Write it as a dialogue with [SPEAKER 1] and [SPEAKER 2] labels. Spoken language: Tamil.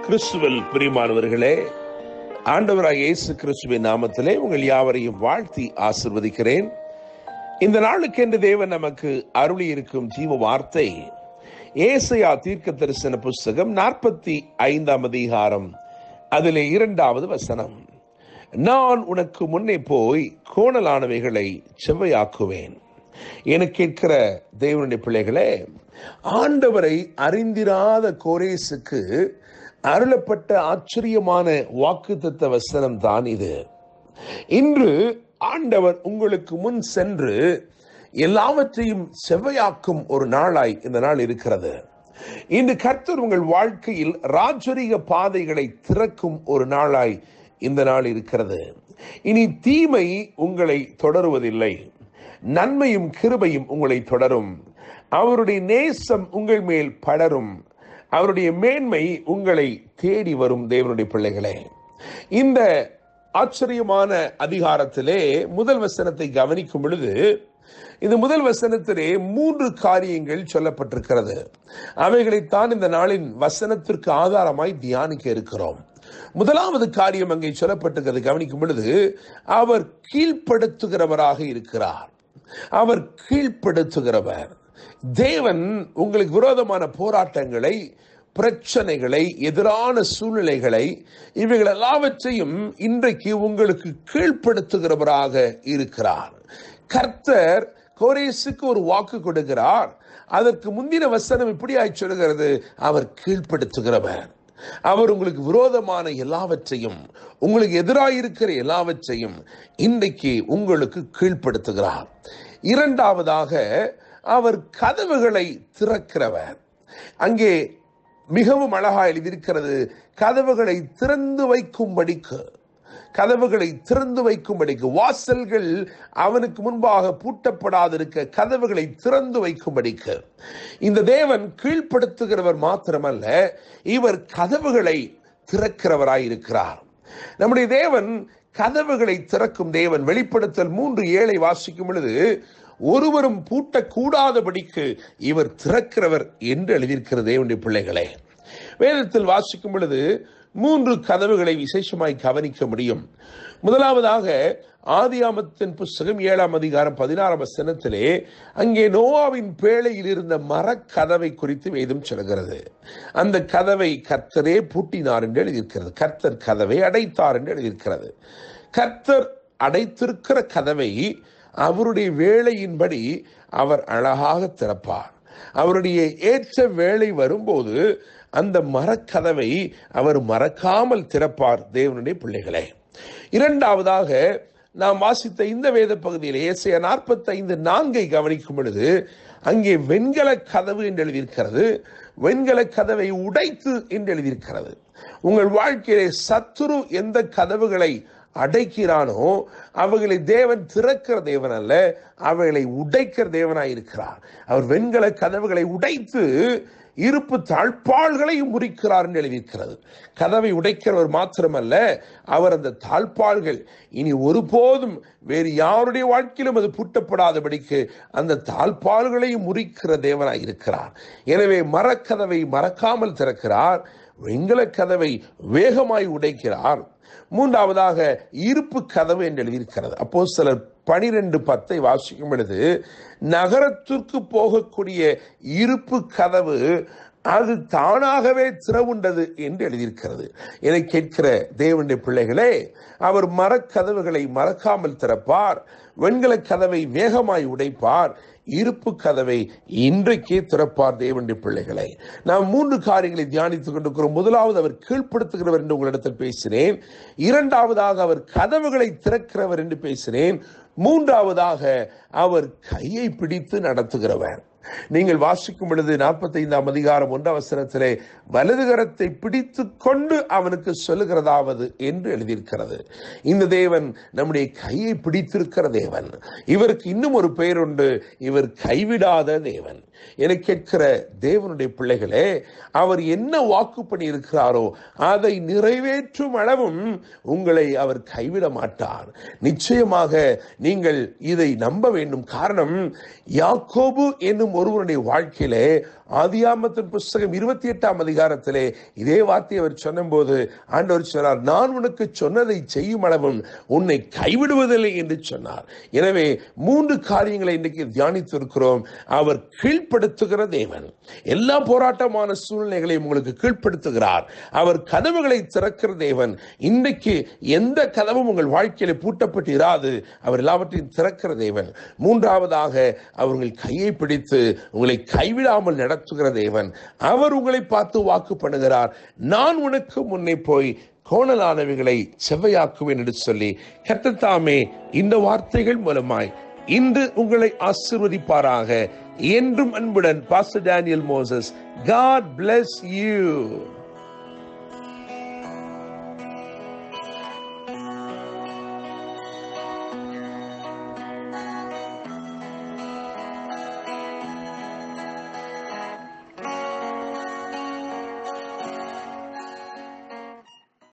[SPEAKER 1] கிறிஸ்துவில் பிரியமானவர்களே, ஆண்டவராக இயேசு கிறிஸ்துவின் நாமத்திலே உங்கள் யாவரையும் வாழ்த்தி ஆசிர்வதிக்கிறேன். இந்த நாளுக்கென்று தேவன் நமக்கு அருளி இருக்கும் ஜீவ வார்த்தை ஏசாயா தீர்க்க தரிசன புஸ்தகம் 45 அதிகாரம், அதிலே 2வது வசனம். நான் உனக்கு முன்னே போய் கோணலானவைகளை செவ்வையாக்குவேன். என கேட்கிற தேவனுடைய பிள்ளைகளே, ஆண்டவரை அறிந்திராத கோரேசுக்கு அருளப்பட்ட ஆச்சரியமான வாக்குத்தத்த வசனம் தான் இது. இன்று ஆண்டவர் உங்களுக்கு முன் சென்று எல்லாவற்றையும் செவ்வையாக்கும் ஒரு நாளாய் இந்த நாள் இருக்கிறது. இன்று கர்த்தர் உங்கள் வாழ்க்கையில் ராஜரீக பாதைகளை திறக்கும் ஒரு நாளாய் இந்த நாள் இருக்கிறது. இனி தீமை உங்களை தொடருவதில்லை, நன்மையும் கிருபையும் உங்களை தொடரும். அவருடைய நேசம் உங்கள் மேல் படரும், அவருடைய மேன்மை உங்களை தேடி வரும். தேவனுடைய பிள்ளைகளே, இந்த ஆச்சரியமான அதிகாரத்திலே முதல் வசனத்தை கவனிக்கும் பொழுது, இந்த முதல் வசனத்திலே 3 காரியங்கள் சொல்லப்பட்டிருக்கிறது. அவைகளைத்தான் இந்த நாளின் வசனத்திற்கு ஆதாரமாய் தியானிக்க இருக்கிறோம். முதலாவது காரியம் அங்கே சொல்லப்பட்டிருக்கிறது கவனிக்கும் பொழுது, அவர் கீழ்ப்படுத்துகிறவராக இருக்கிறார். அவர் கீழ்ப்படுத்துகிறவர். தேவன் உங்களுக்கு விரோதமான போராட்டங்களை, பிரச்சனைகளை, எதிரான சூழ்நிலைகளை, இவைகள் எல்லாவற்றையும் இன்றைக்கு உங்களுக்கு கீழ்ப்படுத்துகிறவராக இருக்கிறார். கர்த்தர் கோரேசுக்கு ஒரு வாக்கு கொடுக்கிறார். அதற்கு முந்தின வசனம் இப்படியாய் சொல்கிறது, அவர் கீழ்ப்படுத்துகிறவர். அவர் உங்களுக்கு விரோதமான எல்லாவற்றையும், உங்களுக்கு எதிராயிருக்கிற எல்லாவற்றையும் இன்றைக்கு உங்களுக்கு கீழ்ப்படுத்துகிறார். இரண்டாவதாக, அவர் கதவுகளை திறக்கிறவர். அங்கே மிகவும் அழகாக எழுதியிருக்கிறது, கதவுகளை திறந்து வைக்கும்படிக்கு. கதவுகளை திறந்து வைக்கும்படிக்கு, வாசல்கள் அவனுக்கு முன்பாக பூட்டப்படாதிருக்க கதவுகளை திறந்து வைக்கும்படிக்கு. இந்த தேவன் கீழ்ப்படுத்துகிறவர் மாத்திரமல்ல, இவர் கதவுகளை திறக்கிறவராயிருக்கிறார். நம்முடைய தேவன் கதவுகளை திறக்கும் தேவன். வெளிப்படுத்தல் 3:7 வாசிக்கும் பொழுது, ஒருவரும் பூட்டக்கூடாதபடிக்கு இவர் திறக்கிறவர் என்று எழுதியிருக்கிறது. தேவனுடைய பிள்ளைகளே, வேதத்தில் வாசிக்கும் பொழுது 3 கதவுகளை விசேஷமாய் கவனிக்க முடியும். முதலாவதாக ஆதியாமத்தின் புஸ்தகம் 7 அதிகாரம் 16 வசனத்திலே அங்கே நோவாவின் பேழையில் இருந்த மரக்கதவை குறித்து வேதம் சொல்கிறது. அந்த கதவை கர்த்தரே பூட்டினார் என்று எழுதியிருக்கிறது. கர்த்தர் கதவை அடைத்தார் என்று எழுதியிருக்கிறது. கர்த்தர் அடைத்திருக்கிற கதவை அவருடைய வேளையின்படி அவர் அழகாக திறப்பார். அவருடைய ஏற்ற வேளை வரும்போது அந்த மரக்கதவை அவர் மறக்காமல் திறப்பார். தேவனுடைய பிள்ளைகளே, இரண்டாவதாக நாம் வாசித்த இந்த வேத பகுதியில் ஏசாயா 45:4 கவனிக்கும் பொழுது அங்கே வெண்கல கதவு என்று எழுதியிருக்கிறது. வெண்கல கதவை உடைத்து என்று எழுதியிருக்கிறது. உங்கள் வாழ்க்கையிலே சத்துரு எந்த கதவுகளை அடைக்கிறானோ அவைகளை தேவன் திறக்கிற தேவன் அல்ல, அவைகளை உடைக்கிற தேவனாய் இருக்கிறார். அவர் வெண்கல கதவுகளை உடைத்து இருப்பு தாழ்பாள்களை முறிக்கிறார் என்று எழுதியிருக்கிறது. கதவை உடைக்கிறவர் மாத்திரமல்ல, அவர் அந்த தாழ்பாள்கள் இனி ஒருபோதும் வேறு யாருடைய வாழ்க்கையிலும் அது பூட்டப்படாதபடிக்கு அந்த தாழ்பாள்களையும் முறிக்கிற தேவனாய் இருக்கிறார். எனவே மரக்கதவை மறக்காமல் திறக்கிறார், வெண்கல கதவை வேகமாய் உடைக்கிறார். மூன்றாவதாக இருப்பு கதவு என்று எழுதியிருக்கிறது. அப்போஸ்தலர் 12:10 வாசிக்கும் பொழுது, நகரத்திற்கு போகக்கூடிய இருப்பு கதவு அது தானாகவே திறவுண்டது என்று எழுதியிருக்கிறது. என கேட்கிற தேவனுடைய பிள்ளைகளே, அவர் மரக்கதவுகளை மறக்காமல் திறப்பார், வெண்கல கதவை வேகமாய் உடைப்பார், இருப்பு கதவை இன்றைக்கே திறப்பார். தேவனுடைய பிள்ளைகளை, நாம் 3 காரியங்களை தியானித்துக் கொண்டிருக்கிறோம். முதலாவது, அவர் கீழ்ப்படுத்துகிறவர் என்று உங்களிடத்தில் பேசினேன். இரண்டாவதாக, அவர் கதவுகளை திறக்கிறவர் என்று பேசினேன். மூன்றாவதாக, அவர் கையை பிடித்து நடத்துகிறவர். நீங்கள் வாசிக்கும் பொழுது 45 அதிகாரம் 1 வசனத்திலே வலது கரத்தை பிடித்து கொண்டு அவனுக்கு சொல்லுகிறதாவது என்று எழுதியிருக்கிறது. இந்த தேவன் நம்முடைய கையை பிடித்திருக்கிற தேவன். இவருக்கு இன்னும் ஒரு பெயர் உண்டு, இவர் கைவிடாத தேவன். என கேட்கிற தேவனுடைய பிள்ளைகளே, அவர் என்ன வாக்கு பண்ணி இருக்கிறாரோ அதை நிறைவேற்றும் அளவும் உங்களை அவர் கைவிட மாட்டார். நிச்சயமாக நீங்கள் இதை நம்ப வேண்டும். காரணம், யாக்கோபு என்னும் ஒருவருடைய வாழ்க்கையிலே ஆதியாகமத்தின் புஸ்தகம் 28ஆம் அதிகாரத்திலே இதே வார்த்தையை அவர் சொன்னபோது ஆண்டவர் சொன்னார், நான் உனக்கு சொன்னதை செய்யும் அளவும் உன்னை கைவிடுவதில்லை என்று சொன்னார். எனவே 3 காரியங்களை இன்றைக்கு தியானித்து இருக்கிறோம். அவர் கீழ்ப்படுத்துகிற தேவன். எல்லா போராட்டமான சூழ்நிலைகளையும் உங்களுக்கு கீழ்ப்படுத்துகிறார். அவர் கதவுகளை திறக்கிற தேவன். இன்றைக்கு எந்த கதவும் உங்கள் வாழ்க்கையில பூட்டப்பட்டு இராது. அவர் எல்லாவற்றையும் திறக்கிற தேவன். 3ஆவதாக அவர் உங்கள் கையை பிடித்து உங்களை கைவிடாமல் நடத்துகிற தேவன். அவர் உங்களை பார்த்து வாக்கு பண்ணுகிறார், நான் உனக்கு முன்னே போய் கோணலானவைகளை செவ்வையாக்குவேன் என்று சொல்லி கர்த்தர் தாமே இந்த வார்த்தைகள் மூலமாய் இன்று உங்களை ஆசீர்வதிப்பாராக. என்றும் அன்புடன் pastor Daniel Moses. God bless you.